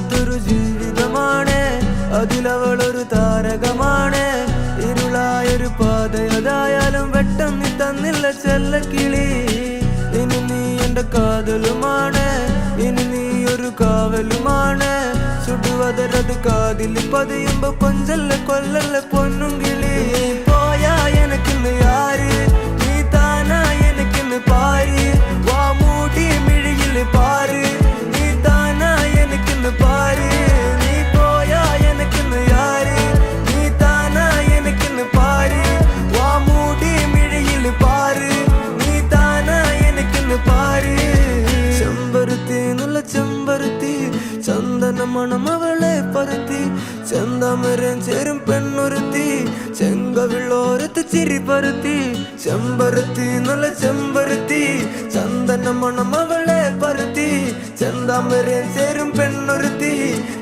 ഇല്ലാത്തൊരു ജീവിതമാണ്, അതിലവളൊരു താരകമാണ്. ഇരുളായൊരു പാതയതായാലും വെട്ടം നീ തന്നില്ല ചെല്ലക്കിളി. ഇനി നീ എന്റെ കാതലുമാണ്, ഇനി നീ ഒരു കാവലുമാണ്. ചുടുവതരത് കാതിൽ പതിയുമ്പോ കൊഞ്ചല്ല കൊല്ലല്ല പൊന്നും കിളി. പോയാ എനക്കിന്ന് യാര്, നീ താനാ എനക്കിന്ന് പാര്. വാ മൂടി മിഴിയില് പാര്, നീ താനാ എനക്കിന്ന് പാര്. നീ പോയാ എനക്കിന്ന് യാര്, നീ താനാ എനക്കിന്ന് പാര്. വാ മൂടി മിഴിയില് പാര്, നീ താനാ എനക്കിന്ന് പാര്. ചെമ്പരുത്തി നല്ല ചെമ്പരുത്തി, ചന്ദന മണം അവളെ പരുത്തി. ചെന്താമരം ചേരും പെണ്ണൊരുത്തി, ചെങ്കവിളോരത്ത് ചിരി പരുത്തി. ചെമ്പരുത്തി നല്ല ചെമ്പരുത്തി, ചന്ദന മണം അവളെ പരുത്തി. ചെന്താമരം ചേരും പെണ്ണൊരുത്തി,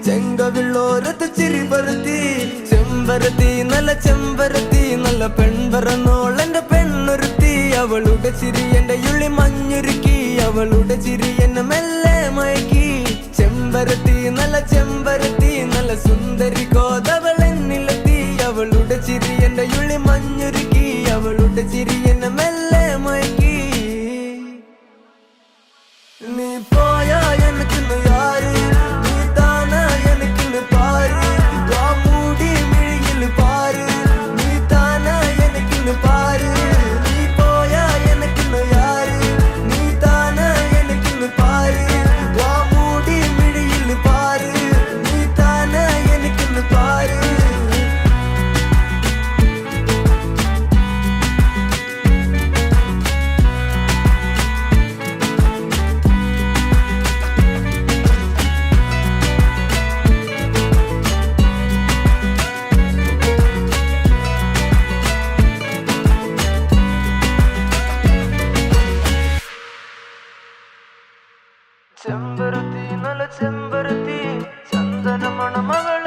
ചെങ്കവിളോരത്ത് ചിരി പരുത്തി. ചെമ്പരത്തി നല്ല ചെമ്പരത്തി, നല്ല പെൺപറന്നോളെന്റെ പെണ്ണൊരുത്തി. അവളുടെ ചിരി എന്റെ ഉള്ളി മഞ്ഞുരുക്കി, അവളുടെ ചിരി എന്നെ മെല്ലെ മയക്കി. ചെമ്പരത്തി നല്ല ചെമ്പരത്തി, നല്ല സുന്ദരി കോതവളെന്നിലെത്തി. അവളുടെ ചിരി എന്റെ ഉള്ളി മഞ്ഞുരുക്കി, അവളുടെ ചിരി എന്നെ മെല്ലെ മയക്കി. നീ പോയാ എനക്കിന്ന് യാര്, നീ താനാ എനക്കിന്ന് പാര്. വാ മൂടി മിഴിയില് പാര്, നീ താനാ എനക്കിന്ന് പാര്. നീ പോയാ എനക്കിന്ന് യാര്, നീ താനാ എനക്കിന്ന് പാര്. വാ മൂടി മിഴിയില് പാര്, നീ താനാ എനക്കിന്ന് പാര്. ചെമ്പരുത്തി നല്ല ചെമ്പരുത്തി, ചന്ദന മണം അവൾ